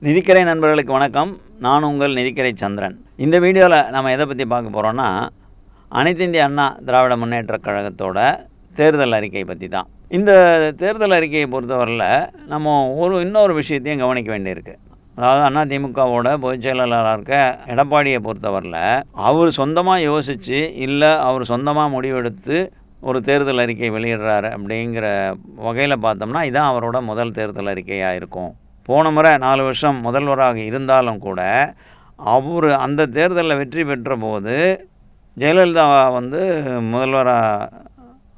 நிதிக்கரை நண்பர்களுக்கு வணக்கம். நான் உங்கள் நிதிக்கரை சந்திரன். இந்த வீடியோவில் நம்ம எதை பற்றி பார்க்க போகிறோன்னா, அனைத்து இந்திய அண்ணா திராவிட முன்னேற்றக் கழகத்தோட தேர்தல் அறிக்கை பற்றி தான். இந்த தேர்தல் அறிக்கையை பொறுத்தவரையில் நம்ம இன்னொரு விஷயத்தையும் கவனிக்க வேண்டியிருக்கு. அதாவது அதிமுகவோட பொதுச் செயலாளராக இருக்க எடப்பாடியை பொறுத்தவரையில் அவர் சொந்தமாக யோசித்து இல்லை அவர் சொந்தமாக முடிவெடுத்து ஒரு தேர்தல் அறிக்கை வெளியிடுறாரு அப்படிங்கிற வகையில் பார்த்தோம்னா இதுதான் அவரோட முதல் தேர்தல் அறிக்கையாக இருக்கும். போன முறை 4 வருஷம் முதல்வராக இருந்தாலும் கூட அவர் அந்த தேர்தலில் வெற்றி பெற்ற போது ஜெயலலிதா முதல்வராக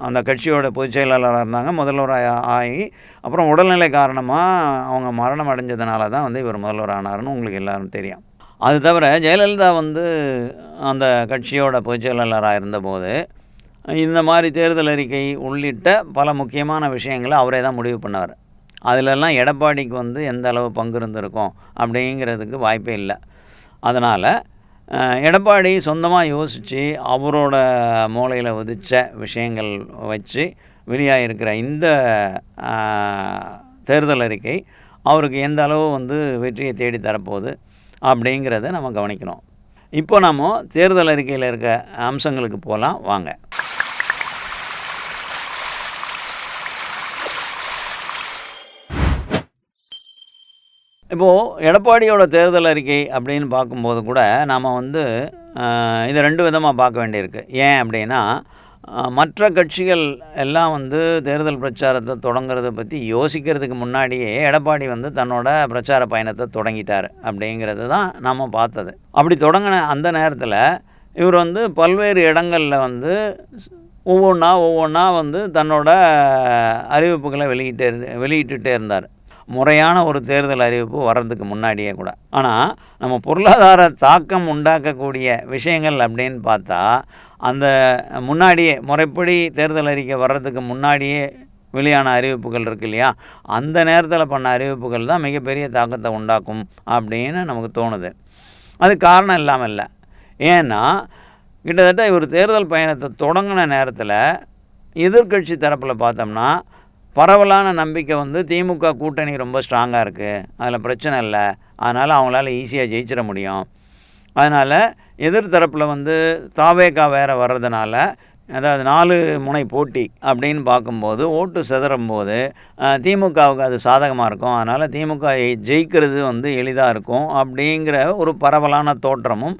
அந்த கட்சியோட பொதுச் செயலாளராக இருந்தாங்க. முதல்வராக ஆகி அப்புறம் உடல்நிலை காரணமாக அவங்க மரணம் அடைஞ்சதுனால தான் இவர் முதல்வர் ஆனார்னு உங்களுக்கு எல்லோரும் தெரியும். அது தவிர ஜெயலலிதா அந்த கட்சியோட பொதுச் செயலாளராக இருந்தபோது இந்த மாதிரி தேர்தல் அறிக்கை உள்ளிட்ட பல முக்கியமான விஷயங்களை அவரே தான் முடிவு பண்ணார். அதிலெல்லாம் எடப்பாடிக்கு எந்த அளவு பங்கு இருந்திருக்கும் அப்படிங்கிறதுக்கு வாய்ப்பே இல்லை. அதனால் எடப்பாடி சொந்தமாக யோசித்து அவரோட மூளையில் உதித்த விஷயங்கள் வச்சு வெளியாகிருக்கிற இந்த தேர்தல் அறிக்கை அவருக்கு எந்த அளவு வெற்றியை தேடி தரப்போகுது அப்படிங்கிறத நம்ம கவனிக்கணும். இப்போ நம்ம தேர்தல் அறிக்கையில் இருக்க அம்சங்களுக்கு போகலாம் வாங்க. இப்போது எடப்பாடியோட தேர்தல் அறிக்கை அப்படின்னு பார்க்கும்போது கூட நாம் இதை 2 விதமாக பார்க்க வேண்டியிருக்கு. ஏன் அப்படின்னா, மற்ற கட்சிகள் எல்லாம் தேர்தல் பிரச்சாரத்தை தொடங்கிறத பற்றி யோசிக்கிறதுக்கு முன்னாடியே எடப்பாடி தன்னோட பிரச்சார பயணத்தை தொடங்கிட்டார் அப்படிங்கிறது தான் நாம் பார்த்தது. அப்படி தொடங்கின அந்த நேரத்தில் இவர் பல்வேறு இடங்களில் ஒவ்வொன்றா தன்னோட அறிவிப்புகளை வெளியிட்டுட்டே இருந்தார். முறையான ஒரு தேர்தல் அறிவிப்பு வர்றதுக்கு முன்னாடியே கூட. ஆனால் நம்ம பொருளாதார தாக்கம் உண்டாக்கக்கூடிய விஷயங்கள் அப்படின்னு பார்த்தா அந்த முன்னாடியே முறைப்படி தேர்தல் அறிக்கை வர்றதுக்கு முன்னாடியே வெளியான அறிவிப்புகள் இருக்கு இல்லையா, அந்த நேரத்தில் பண்ண அறிவிப்புகள் தான் மிகப்பெரிய தாக்கத்தை உண்டாக்கும் அப்படின்னு நமக்கு தோணுது. அது காரணம் இல்லாமல் இல்லை. ஏன்னா கிட்டத்தட்ட இவர் தேர்தல் பயணத்தை தொடங்கின நேரத்தில் எதிர்கட்சி தரப்பில் பார்த்தோம்னா பரவலான நம்பிக்கை திமுக கூட்டணி ரொம்ப ஸ்ட்ராங்காக இருக்குது, அதில் பிரச்சனை இல்லை, அதனால் அவங்களால ஈஸியாக ஜெயிச்சிட முடியும். அதனால் எதிர்த்தரப்பில் தாவேகா வேறு வர்றதுனால, அதாவது 4 முனை போட்டி அப்படின்னு பார்க்கும்போது ஓட்டு சிதறும்போது திமுகவுக்கு அது சாதகமாக இருக்கும். அதனால் திமுக ஜெயிக்கிறது எளிதாக இருக்கும் அப்படிங்கிற ஒரு பரவலான தோற்றமும்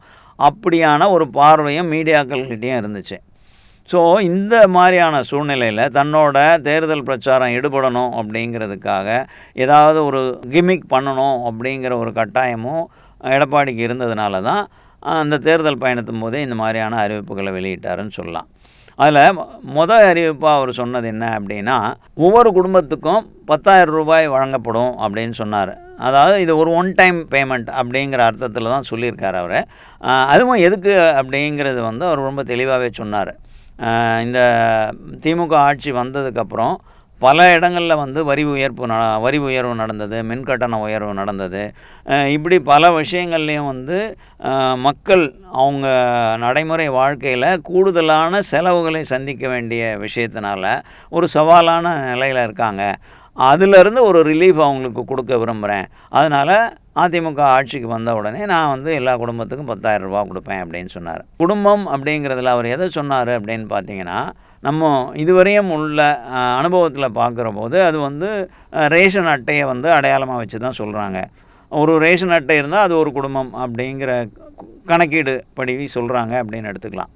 அப்படியான ஒரு பார்வையும் மீடியாக்கள்கிட்டையும் இருந்துச்சு. ஸோ இந்த மாதிரியான சூழ்நிலையில் தன்னோட தேர்தல் பிரச்சாரம் ஈடுபடணும் அப்படிங்கிறதுக்காக ஏதாவது ஒரு கிமிக் பண்ணணும் அப்படிங்கிற ஒரு கட்டாயமும் எடப்பாடிக்கு இருந்ததுனால தான் அந்த தேர்தல் பயணத்தும் போதே இந்த மாதிரியான அறிவிப்புகளை வெளியிட்டாருன்னு சொல்லலாம். அதில் அறிவிப்பாக அவர் சொன்னது என்ன அப்படின்னா, ஒவ்வொரு குடும்பத்துக்கும் 10,000 ரூபாய் வழங்கப்படும் அப்படின்னு சொன்னார். அதாவது இது ஒரு ஒன் டைம் பேமெண்ட் அப்படிங்கிற அர்த்தத்தில் தான் சொல்லியிருக்கார் அவர். அதுவும் எதுக்கு அப்படிங்கிறது அவர் ரொம்ப தெளிவாகவே சொன்னார். இந்த திமுக ஆட்சி வந்ததுக்கப்புறம் பல இடங்களில் வரி உயர்வு நடந்தது, மின்கட்டண உயர்வு நடந்தது. இப்படி பல விஷயங்கள்லேயும் மக்கள் அவங்க நடைமுறை வாழ்க்கையில் கூடுதலான செலவுகளை சந்திக்க வேண்டிய விஷயத்தினால ஒரு சவாலான நிலையில் இருக்காங்க. அதிலிருந்து ஒரு ரிலீஃப் அவங்களுக்கு கொடுக்க விரும்புகிறேன். அதனால் அதிமுக ஆட்சிக்கு வந்த உடனே நான் எல்லா குடும்பத்துக்கும் 10,000 ரூபா கொடுப்பேன் அப்படின்னு சொன்னார். குடும்பம் அப்படிங்கிறதுல அவர் எதை சொன்னார் அப்படின்னு பார்த்தீங்கன்னா, நம்ம இதுவரையும் உள்ள அனுபவத்தில் பார்க்குற போது அது ரேஷன் அட்டையை அடையாளமாக வச்சு தான் சொல்கிறாங்க. ஒரு ரேஷன் அட்டை இருந்தால் அது ஒரு குடும்பம் அப்படிங்கிற கணக்கீடு படி சொல்கிறாங்க அப்படின்னு எடுத்துக்கலாம்.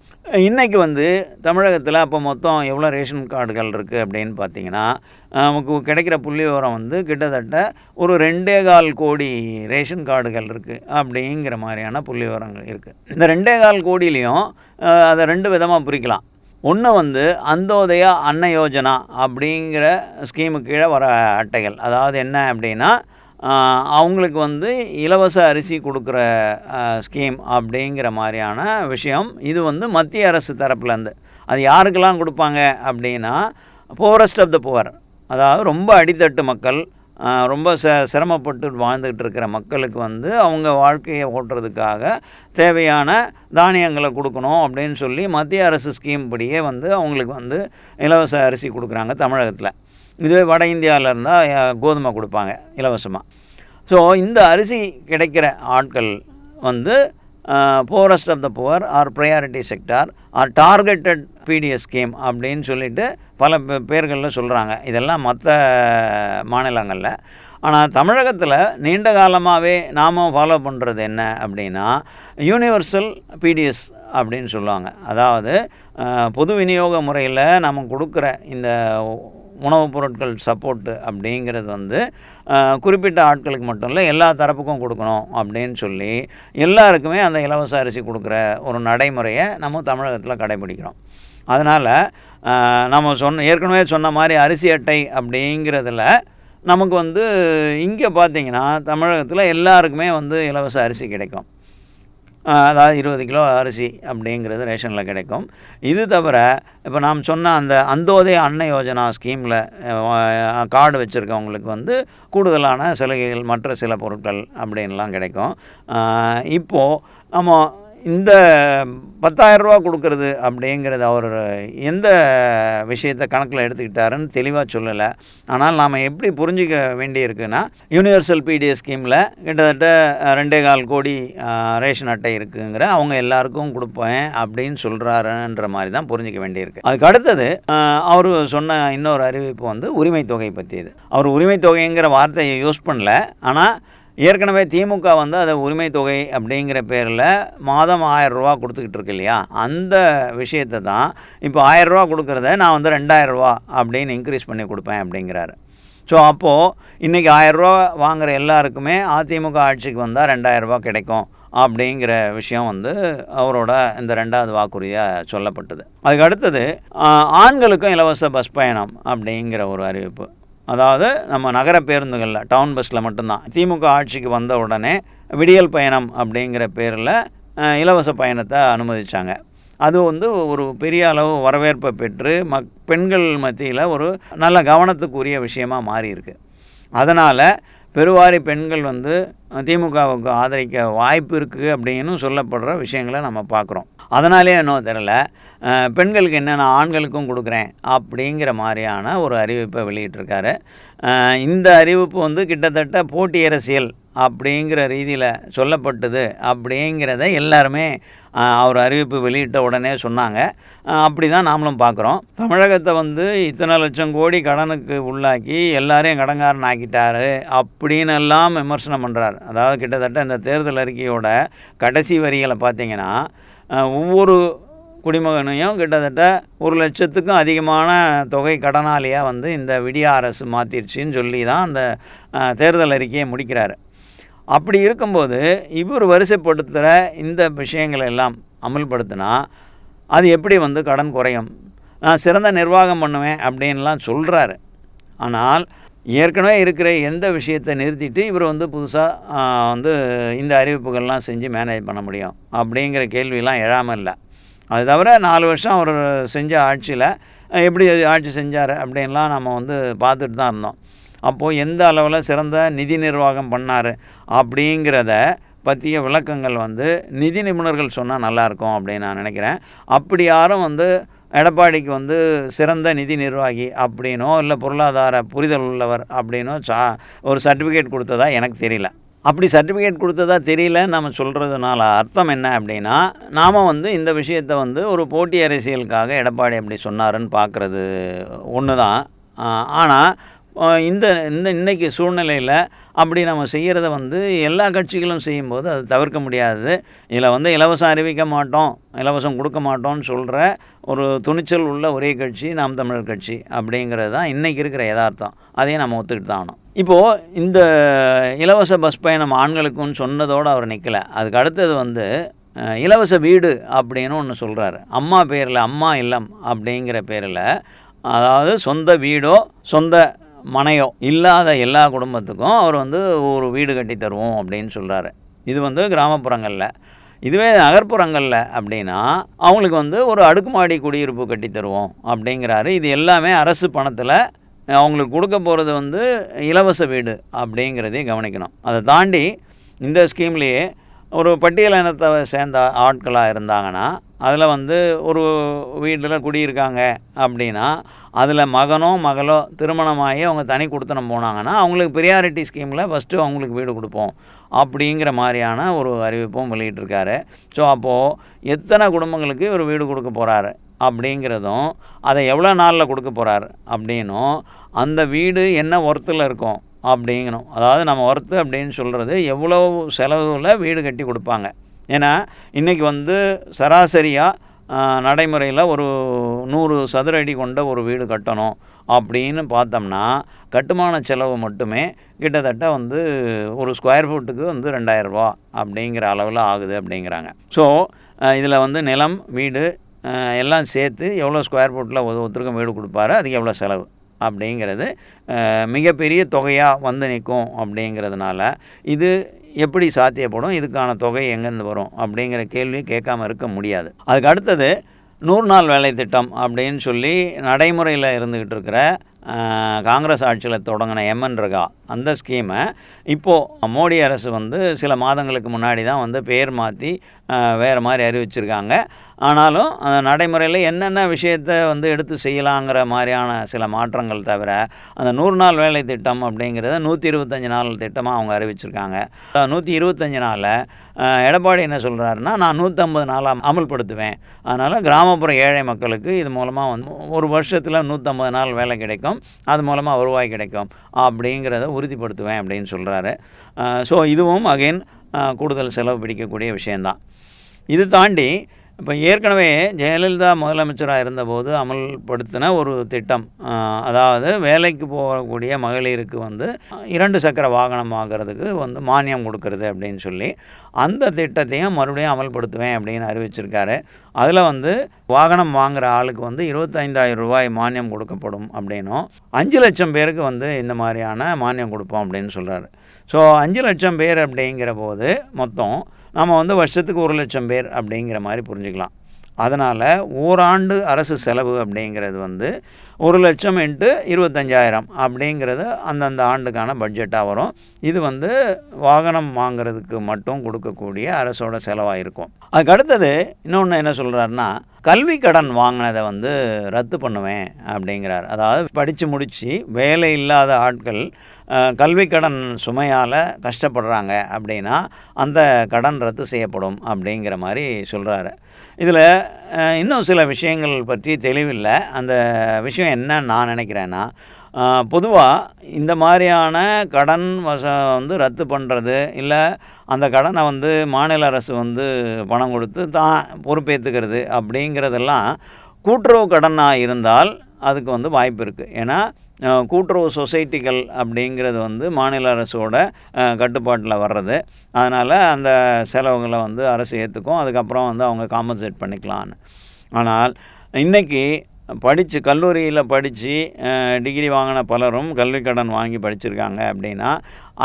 இன்றைக்கி தமிழகத்தில் அப்போ மொத்தம் எவ்வளோ ரேஷன் கார்டுகள் இருக்குது அப்படின்னு பார்த்தீங்கன்னா, நமக்கு கிடைக்கிற புள்ளி விவரம் கிட்டத்தட்ட ஒரு 2.25 கோடி ரேஷன் கார்டுகள் இருக்குது அப்படிங்கிற மாதிரியான புள்ளி விவரங்கள் இருக்குது. இந்த 2.25 கோடியிலையும் அதை 2 விதமாக பிரிக்கலாம். ஒன்று அந்தோதயா அன்ன யோஜனா அப்படிங்கிற ஸ்கீமு கீழே வர அட்டைகள். அதாவது என்ன அப்படின்னா, அவங்களுக்கு இலவச அரிசி கொடுக்குற ஸ்கீம் அப்படிங்கிற மாதிரியான விஷயம். இது மத்திய அரசு தரப்புலேருந்து. அது யாருக்கெல்லாம் கொடுப்பாங்க அப்படின்னா, புவரஸ்ட் ஆஃப் த புவர், அதாவது ரொம்ப அடித்தட்டு மக்கள், ரொம்ப சிரமப்பட்டு வாழ்ந்துக்கிட்டு இருக்கிற மக்களுக்கு அவங்க வாழ்க்கையை ஓட்டுறதுக்காக தேவையான தானியங்களை கொடுக்கணும் அப்படின்னு சொல்லி மத்திய அரசு ஸ்கீம் படியே அவங்களுக்கு இலவச அரிசி கொடுக்குறாங்க தமிழகத்தில். இதுவே வட இந்தியாவில் இருந்தால் கோதுமை கொடுப்பாங்க இலவசமாக. ஸோ இந்த அரிசி கிடைக்கிற ஆட்கள் வந்து poorest of the poor or priority sector or targeted PDS scheme அப்படின்னு சொல்லிட்டு பல பேர்களில் சொல்கிறாங்க. இதெல்லாம் மற்ற மாநிலங்களில். ஆனால் தமிழகத்தில் நீண்ட காலமாகவே நாம் ஃபாலோ பண்ணுறது என்ன அப்படின்னா யூனிவர்சல் பிடிஎஸ் அப்படின்னு சொல்லுவாங்க. அதாவது பொது விநியோக முறையில் நம்ம கொடுக்குற இந்த உணவுப் பொருட்கள் சப்போர்ட்டு அப்படிங்கிறது வந்து குறிப்பிட்ட ஆட்களுக்கு மட்டும் இல்லை, எல்லா தரப்புக்கும் கொடுக்கணும் அப்படின்னு சொல்லி எல்லாருக்குமே அந்த இலவச அரிசி கொடுக்குற ஒரு நடைமுறையை நம்ம தமிழகத்தில் கடைபிடிக்கிறோம். அதனால் நம்ம ஏற்கனவே சொன்ன மாதிரி அரிசி அட்டை அப்படிங்கிறதுல நமக்கு வந்து இங்கே பார்த்திங்கன்னா தமிழகத்தில் எல்லாருக்குமே வந்து இலவச அரிசி கிடைக்கும். அதாவது 20 கிலோ அரிசி அப்படிங்கிறது ரேஷனில் கிடைக்கும். இது தவிர இப்போ நாம் சொன்ன அந்த அந்தோதய அன்ன யோஜனா ஸ்கீமில் கார்டு வச்சுருக்கவங்களுக்கு வந்து கூடுதலான சலுகைகள், மற்ற சில பொருட்கள் அப்படின்லாம் கிடைக்கும். இப்போது நம்ம இந்த 10,000 ரூபா கொடுக்கறது அப்படிங்கிறது அவர் எந்த விஷயத்தை கணக்கில் எடுத்துக்கிட்டாருன்னு தெளிவாக சொல்லலை. ஆனால் நாம் எப்படி புரிஞ்சிக்க வேண்டியிருக்குன்னா, யூனிவர்சல் பிடிஎஸ் ஸ்கீமில் கிட்டத்தட்ட 2.25 கோடி ரேஷன் அட்டை இருக்குங்கிற அவங்க எல்லாருக்கும் கொடுப்பேன் அப்படின்னு சொல்கிறாருன்ற மாதிரி தான் புரிஞ்சிக்க வேண்டியிருக்கு. அதுக்கு அடுத்தது அவர் சொன்ன இன்னொரு அறிவிப்பு வந்து உரிமை தொகை பற்றியது. அவர் உரிமை தொகைங்கிற வார்த்தையை யூஸ் பண்ணல. ஆனால் ஏற்கனவே திமுக வந்து அதை உரிமை தொகை அப்படிங்கிற பேரில் மாதம் 1000 ரூபா கொடுத்துக்கிட்டு இருக்கு இல்லையா, அந்த விஷயத்தை தான் இப்போ 1000 ரூபா கொடுக்குறத நான் வந்து 2000 ரூபா அப்படின்னு இன்க்ரீஸ் பண்ணி கொடுப்பேன் அப்படிங்கிறாரு. ஸோ அப்போது இன்றைக்கி 1000 ரூபா வாங்குகிற எல்லாருக்குமே அதிமுக ஆட்சிக்கு வந்தால் 2000 ரூபா கிடைக்கும் அப்படிங்கிற விஷயம் வந்து அவரோட இந்த 2வது வாக்குறுதியாக சொல்லப்பட்டது. அதுக்கு அடுத்தது ஆண்களுக்கும் இலவச பஸ் பயணம் அப்படிங்கிற ஒரு அறிவிப்பு. அதாவது நம்ம நகர பேருந்துகளில், டவுன் பஸ்ஸில் மட்டும்தான். திமுக ஆட்சிக்கு வந்த உடனே விடியல் பயணம் அப்படிங்கிற பேரில் இலவச பயணத்தை அனுமதித்தாங்க. அது வந்து ஒரு பெரிய அளவு வரவேற்பை பெற்று பெண்கள் மத்தியில் ஒரு நல்ல கவனத்துக்குரிய விஷயமாக மாறியிருக்கு. அதனால் பெருவாரி பெண்கள் வந்து திமுகவுக்கு ஆதரிக்க வாய்ப்பு இருக்குது அப்படின்னு சொல்லப்படுற விஷயங்களை நம்ம பார்க்குறோம். அதனாலே இன்னும் தெரியல, பெண்களுக்கு என்னென்ன ஆண்களுக்கும் கொடுக்குறேன் அப்படிங்கிற மாதிரியான ஒரு அறிவிப்பை வெளியிட்டிருக்காரு. இந்த அறிவிப்பு வந்து கிட்டத்தட்ட போட்டி அரசியல் அப்படிங்கிற ரீதியில் சொல்லப்பட்டது அப்படிங்கிறத எல்லாருமே அவர் அறிவிப்பு வெளியிட்ட உடனே சொன்னாங்க. அப்படி தான் நாமளும் பார்க்குறோம். தமிழகத்தை வந்து இத்தனை லட்சம் கோடி கடனுக்கு உள்ளாக்கி எல்லாரையும் கடன்காரன் ஆக்கிட்டாரு அப்படின்னு எல்லாம் விமர்சனம் பண்ணுறார். அதாவது கிட்டத்தட்ட இந்த தேர்தல் அறிக்கையோட கடைசி வரிகளை பார்த்திங்கன்னா ஒவ்வொரு குடிமகனையும் கிட்டத்தட்ட 1,00,000க்கும் அதிகமான தொகை கடனாளியாக வந்து இந்த விடிய அரசு மாற்றிடுச்சின்னு சொல்லி தான் அந்த தேர்தல் அறிக்கையை முடிக்கிறாரு. அப்படி இருக்கும்போது இவர் வரிசைப்படுத்துகிற இந்த விஷயங்களை எல்லாம் அமல்படுத்தினா அது எப்படி வந்து கடன் குறையும்? நான் சிறந்த நிர்வாகம் பண்ணுவேன் அப்படின்லாம் சொல்கிறாரு. ஆனால் ஏற்கனவே இருக்கிற எந்த விஷயத்தை நிறுத்திட்டு இவர் வந்து புதுசாக வந்து இந்த அறிவிப்புகள்லாம் செஞ்சு மேனேஜ் பண்ண முடியும் அப்படிங்கிற கேள்வியெல்லாம் எழாமல் இல்லை. அது தவிர 4 வருஷம் அவர் செஞ்ச ஆட்சியில் எப்படி ஆட்சி செஞ்சார் அப்படின்லாம் நம்ம வந்து பார்த்துட்டு தான் இருந்தோம். அப்போது எந்த அளவில் சிறந்த நிதி நிர்வாகம் பண்ணார் அப்படிங்கிறத பற்றிய விளக்கங்கள் வந்து நிதி நிபுணர்கள் சொன்னால் நல்லாயிருக்கும் அப்படின்னு நான் நினைக்கிறேன். அப்படி யாரும் வந்து எடப்பாடிக்கு வந்து சிறந்த நிதி நிர்வாகி அப்படின்னோ இல்லை பொருளாதார புரிதல் உள்ளவர் அப்படின்னோ ஒரு சர்டிஃபிகேட் கொடுத்ததா எனக்கு தெரியல. அப்படி சர்டிஃபிகேட் கொடுத்ததா தெரியல நம்ம சொல்கிறதுனால அர்த்தம் என்ன அப்படின்னா, நாம் வந்து இந்த விஷயத்தை வந்து ஒரு போட்டி அரசியலுக்காக எடப்பாடி அப்படி சொன்னாருன்னு பார்க்குறது ஒன்று தான். ஆனால் இந்த இன்றைக்கி சூழ்நிலையில் அப்படி நம்ம செய்கிறத வந்து எல்லா கட்சிகளும் செய்யும்போது அது தவிர்க்க முடியாது. இதில் வந்து இலவசம் அறிவிக்க மாட்டோம், இலவசம் கொடுக்க மாட்டோம்னு சொல்கிற ஒரு துணிச்சல் உள்ள ஒரே கட்சி நாம் தமிழர் கட்சி அப்படிங்கிறது தான் இன்றைக்கி இருக்கிற யதார்த்தம். அதையும் நம்ம ஒத்துக்கிட்டு தான் ஆகணும். இப்போது இந்த இலவச பஸ் பயணம் ஆண்களுக்குன்னு சொன்னதோடு அவர் நிற்கலை. அதுக்கு அடுத்தது வந்து இலவச வீடு அப்படின்னு ஒன்று சொல்கிறாரு. அம்மா பேரில், அம்மா இல்லம் அப்படிங்கிற பேரில், அதாவது சொந்த வீடோ சொந்த மனையோ இல்லாத எல்லா குடும்பத்துக்கும் அவர் வந்து ஒரு வீடு கட்டி தருவோம் அப்படின்னு சொல்கிறாரு. இது வந்து கிராமப்புறங்களில். இதுவே நகர்ப்புறங்களில் அப்படின்னா அவங்களுக்கு வந்து ஒரு அடுக்குமாடி குடியிருப்பு கட்டி தருவோம் அப்படிங்கிறாரு. இது எல்லாமே அரசு பணத்தில் அவங்களுக்கு கொடுக்க போகிறது வந்து இலவச வீடு அப்படிங்கிறதையும் கவனிக்கணும். அதை தாண்டி இந்த ஸ்கீம்லேயே ஒரு பட்டியல் இனத்தை சேர்ந்த ஆட்களாக இருந்தாங்கன்னா அதில் வந்து ஒரு வீட்டில் குடியிருக்காங்க அப்படின்னா அதில் மகனோ மகளோ திருமணமாகி அவங்க தனி குடித்தனம் போனாங்கன்னா அவங்களுக்கு ப்ரியாரிட்டி ஸ்கீமில் ஃபஸ்ட்டு அவங்களுக்கு வீடு கொடுப்போம் அப்படிங்கிற மாதிரியான ஒரு அறிவிப்பும் வெளியிட்டிருக்காரு. ஸோ அப்போது எத்தனை குடும்பங்களுக்கு ஒரு வீடு கொடுக்க போகிறாரு அப்படிங்கிறதும், அதை எவ்வளோ நாளில் கொடுக்க போகிறாரு அப்படின்னும், அந்த வீடு என்ன ஒர்த்தில் இருக்கும் அப்படிங்கணும். அதாவது நம்ம ஒர்த்து அப்படின்னு சொல்கிறது எவ்வளோ செலவில் வீடு கட்டி கொடுப்பாங்க. ஏன்னா இன்றைக்கி வந்து சராசரியாக நடைமுறையில் ஒரு 100 சதுர அடி கொண்ட ஒரு வீடு கட்டணும் அப்படின்னு பார்த்தோம்னா கட்டுமான செலவு மட்டுமே கிட்டத்தட்ட வந்து ஒரு ஸ்கொயர் ஃபுட்டுக்கு வந்து 2000 ரூபா அப்படிங்கிற அளவில் ஆகுது அப்படிங்கிறாங்க. ஸோ இதில் வந்து நிலம், வீடு எல்லாம் சேர்த்து எவ்வளோ ஸ்கொயர் ஃபுட்டில் ஒருத்தருக்கும் வீடு கொடுப்பாரு, அதுக்கு எவ்வளோ செலவு அப்படிங்கிறது மிகப்பெரிய தொகையாக வந்து நிற்கும். அப்படிங்கிறதுனால இது எப்படி சாத்தியப்படும், இதுக்கான தொகை எங்கேருந்து வரும் அப்படிங்கிற கேள்வி கேட்காம இருக்க முடியாது. அதுக்கு அடுத்தது 100 நாள் வேலை திட்டம் அப்படின்னு சொல்லி நடைமுறையில் இருந்துக்கிட்டு இருக்கிற காங்கிரஸ் ஆட்சியில் தொடங்கின எம்என்ரெகா அந்த ஸ்கீமை இப்போது மோடி அரசு வந்து சில மாதங்களுக்கு முன்னாடி தான் வந்து பேர் மாற்றி வேறு மாதிரி அறிவிச்சிருக்காங்க. ஆனாலும் அந்த நடைமுறையில் என்னென்ன விஷயத்தை வந்து எடுத்து செய்யலாங்கிற மாதிரியான சில மாற்றங்கள் தவிர அந்த 100 நாள் வேலை திட்டம் அப்படிங்கிறத 125 நாள் திட்டமாக அவங்க அறிவிச்சிருக்காங்க. 125 நாளில் எடப்பாடி என்ன சொல்கிறாருன்னா, நான் 150 நாளாக அமல்படுத்துவேன். அதனால் கிராமப்புற ஏழை மக்களுக்கு இது மூலமாக வந்து ஒரு வருஷத்தில் 150 நாள் வேலை கிடைக்கும், அது மூலமாக வருவாய் கிடைக்கும் அப்படிங்கிறத உறுதிப்படுத்துவேன் அப்படின்னு சொல்கிறாரு. ஸோ இதுவும் அகைன் கூடுதல் செலவு பிடிக்கக்கூடிய விஷயந்தான். இது தாண்டி இப்போ ஏற்கனவே ஜெயலலிதா முதலமைச்சராக இருந்தபோது அமல்படுத்தின ஒரு திட்டம், அதாவது வேலைக்கு போகக்கூடிய மகளிருக்கு வந்து 2 சக்கர வாகனம் வாங்குறதுக்கு வந்து மானியம் கொடுக்கறது அப்படின்னு சொல்லி அந்த திட்டத்தையும் மறுபடியும் அமல்படுத்துவேன் அப்படின்னு அறிவிச்சிருக்காரு. அதில் வந்து வாகனம் வாங்குகிற ஆளுக்கு வந்து 25,000 ரூபாய் மானியம் கொடுக்கப்படும் அப்படின்னும், 5 லட்சம் பேருக்கு வந்து இந்த மாதிரியான மானியம் கொடுப்போம் அப்படின்னு சொல்கிறாரு. ஸோ 5 லட்சம் பேர் அப்படிங்கிற போது மொத்தம் நம்ம வந்து வருஷத்துக்கு 1 லட்சம் பேர் அப்படிங்கிற மாதிரி புரிஞ்சுக்கலாம். அதனால் ஓராண்டு அரசு செலவு அப்படிங்கிறது வந்து 1 லட்சம் இன்ட்டு 25,000 அப்படிங்கிறது அந்தந்த ஆண்டுக்கான பட்ஜெட்டாக வரும். இது வந்து வாகனம் வாங்கிறதுக்கு மட்டும் கொடுக்கக்கூடிய அரசோட செலவாக இருக்கும். அதுக்கு அடுத்தது இன்னொன்று என்ன சொல்கிறாருன்னா, கல்வி கடன் வாங்கினதை வந்து ரத்து பண்ணுவேன் அப்படிங்கிறார். அதாவது படித்து முடித்து வேலை இல்லாத ஆட்கள் கல்வி கடன் சுமையால் கஷ்டப்படுறாங்க அப்படின்னா அந்த கடன் ரத்து செய்யப்படும் அப்படிங்கிற மாதிரி சொல்கிறாரு. இதில் இன்னும் சில விஷயங்கள் பற்றி தெளிவில்லை. அந்த விஷயம் என்னன்னு நான் நினைக்கிறேன்னா, பொதுவாக இந்த மாதிரியான கடன் வந்து ரத்து பண்ணுறது, இல்லை அந்த கடனை வந்து மாநில அரசு வந்து பணம் கொடுத்து தான் பொறுப்பேற்றுக்கிறது அப்படிங்கிறதெல்லாம் கூட்டுறவு கடனாக இருந்தால் அதுக்கு வந்து வாய்ப்பு இருக்குது. ஏன்னா கூட்டுறவு சொசைட்டிகள் அப்படிங்கிறது வந்து மாநில அரசோட கட்டுப்பாட்டில் வர்றது. அதனால் அந்த செலவுகளை வந்து அரசு ஏற்றுக்கும், அதுக்கப்புறம் வந்து அவங்க காம்பன்சேட் பண்ணிக்கலான்னு. ஆனால் இன்றைக்கி கல்லூரியில் படித்து டிகிரி வாங்கின பலரும் கல்வி கடன் வாங்கி படிச்சிருக்காங்க அப்படின்னா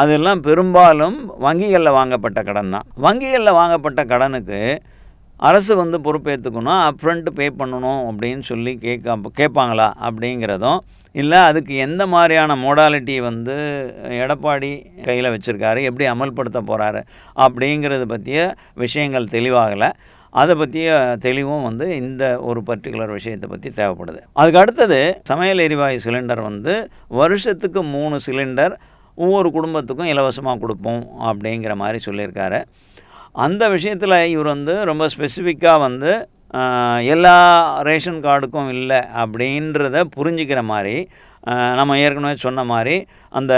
அதெல்லாம் பெரும்பாலும் வங்கிகளில் வாங்கப்பட்ட கடன் தான். வங்கிகளில் வாங்கப்பட்ட கடனுக்கு அரசு வந்து பொறுப்பேற்றுக்கணும், அப்ஃப்ரண்ட் பே பண்ணணும் அப்படின்னு சொல்லி கேட்பாங்களா அப்படிங்கிறதும் இல்லை, அதுக்கு எந்த மாதிரியான மோடாலிட்டி வந்து எடப்பாடி கையில் வச்சுருக்காரு, எப்படி அமல்படுத்த போகிறாரு அப்படிங்கிறது பற்றிய விஷயங்கள் தெளிவாகலை. அதை பற்றிய தெளிவும் வந்து இந்த ஒரு பர்டிகுலர் விஷயத்தை பற்றி தேவைப்படுது. அதுக்கு அடுத்தது சமையல் எரிவாயு சிலிண்டர் வந்து வருஷத்துக்கு 3 சிலிண்டர் ஒவ்வொரு குடும்பத்துக்கும் இலவசமாக கொடுப்போம் அப்படிங்கிற மாதிரி சொல்லியிருக்காரு. அந்த விஷயத்தில் இவர் வந்து ரொம்ப ஸ்பெசிஃபிக்காக வந்து எல்லா ரேஷன் கார்டுக்கும் இல்லை அப்படின்றத புரிஞ்சிக்கிற மாதிரி நம்ம ஏற்கனவே சொன்ன மாதிரி அந்த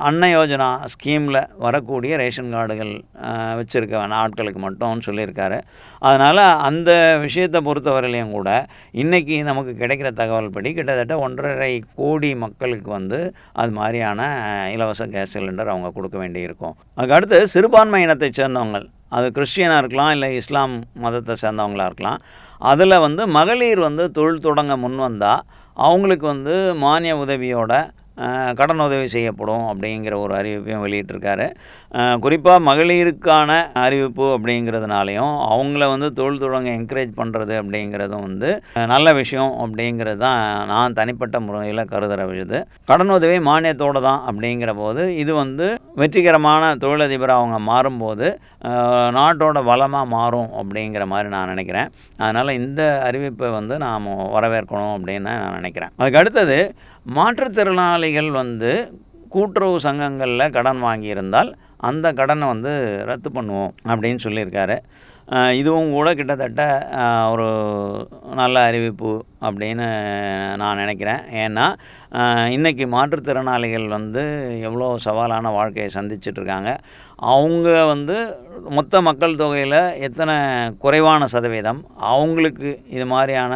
அன்ன யோஜனா ஸ்கீமில் வரக்கூடிய ரேஷன் கார்டுகள் வச்சுருக்க ஆட்களுக்கு மட்டும்னு சொல்லியிருக்காரு. அதனால் அந்த விஷயத்தை பொறுத்தவரையிலையும் கூட இன்றைக்கி நமக்கு கிடைக்கிற தகவல் படி கிட்டத்தட்ட 1.5 கோடி மக்களுக்கு வந்து அது மாதிரியான இலவச கேஸ் சிலிண்டர் அவங்க கொடுக்க வேண்டியிருக்கும். அதுக்கடுத்து சிறுபான்மை இனத்தை சேர்ந்தவங்க, அது கிறிஸ்டியனாக இருக்கலாம், இல்லை இஸ்லாம் மதத்தை சேர்ந்தவங்களாக இருக்கலாம், அதில் வந்து மகளிர் வந்து தொழில் தொடங்க முன் வந்தால் அவங்களுக்கு வந்து மானிய உதவியோட கடன் உதவி செய்யப்படும் அப்படிங்கிற ஒரு அறிவிப்பையும் வெளியிட்டிருக்காரு. குறிப்பாக மகளிருக்கான அறிவிப்பு அப்படிங்கிறதுனாலையும் அவங்கள வந்து தொழில் தொடங்க என்கரேஜ் பண்ணுறது அப்படிங்கிறதும் வந்து நல்ல விஷயம் அப்படிங்கிறது தான் நான் தனிப்பட்ட முறையில் கருதுகிற விஷயத்து. கடன் உதவி மானியத்தோடு தான் அப்படிங்கிற போது இது வந்து வெற்றிகரமான தொழிலதிபராக அவங்க மாறும்போது நாட்டோட வளமாக மாறும் அப்படிங்கிற மாதிரி நான் நினைக்கிறேன். அதனால் இந்த அறிவிப்பை வந்து நாம் வரவேற்கணும் அப்படின்னு நான் நினைக்கிறேன். அதுக்கு அடுத்தது, மாற்றுத்திறனாளிகள் வந்து கூட்டுறவு சங்கங்களில் கடன் வாங்கியிருந்தால் அந்த கடனை வந்து ரத்து பண்ணுவோம் அப்படின்னு சொல்லியிருக்காரு. இதுவும் கூட கிட்டத்தட்ட ஒரு நல்ல அறிவிப்பு அப்படின்னு நான் நினைக்கிறேன். ஏன்னா இன்றைக்கி மாற்றுத்திறனாளிகள் வந்து எவ்வளோ சவாலான வாழ்க்கையை சந்திச்சிட்ருக்காங்க. அவங்க வந்து மொத்த மக்கள் தொகையில் எத்தனை குறைவான சதவீதம், அவங்களுக்கு இது மாதிரியான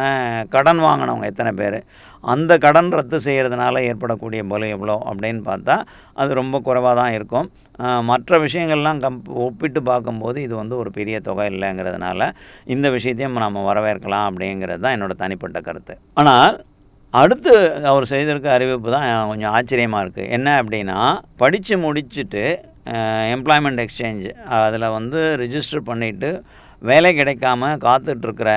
கடன் வாங்கினவங்க எத்தனை பேர், அந்த கடன் ரத்து செய்கிறதுனால ஏற்படக்கூடிய பலு எவ்வளோ அப்படின்னு பார்த்தா அது ரொம்ப குறைவாக தான் இருக்கும். மற்ற விஷயங்கள்லாம் ஒப்பிட்டு பார்க்கும்போது இது வந்து ஒரு பெரிய தொகை இல்லைங்கிறதுனால இந்த விஷயத்தையும் நம்ம வரவேற்கலாம் அப்படிங்கிறது தான் என்னோடய தனிப்பட்ட கருத்து. ஆனால் அடுத்து அவர் செய்திருக்க அறிவிப்பு தான் கொஞ்சம் ஆச்சரியமாக இருக்குது. என்ன அப்படின்னா, படித்து முடிச்சுட்டு எம்ப்ளாய்மெண்ட் எக்ஸ்சேஞ்ச் அதில் வந்து ரிஜிஸ்டர் பண்ணிவிட்டு வேலை கிடைக்காம காத்துட்ருக்கிற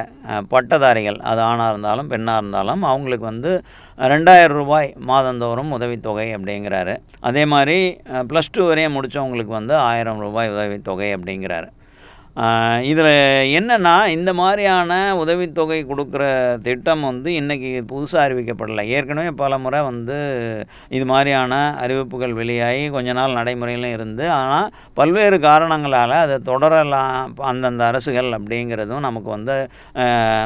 பட்டதாரிகள், அது ஆணாக இருந்தாலும் பெண்ணாக இருந்தாலும், அவங்களுக்கு வந்து ரூ. 2000 மாதந்தோறும் உதவித்தொகை அப்படிங்கிறாரு. அதே மாதிரி +2 வரையும் முடித்தவங்களுக்கு வந்து ரூ. 1000 உதவித்தொகை அப்படிங்கிறாரு. இதில் என்னென்னா, இந்த மாதிரியான உதவித்தொகை கொடுக்குற திட்டம் வந்து இன்றைக்கி புதுசாக அறிவிக்கப்படலை. ஏற்கனவே பல முறை வந்து இது மாதிரியான அறிவிப்புகள் வெளியாகி கொஞ்ச நாள் நடைமுறையிலும் இருந்து, ஆனால் பல்வேறு காரணங்களால் அதை தொடரலாம் அந்தந்த அரசுகள் அப்படிங்கிறதும் நமக்கு வந்து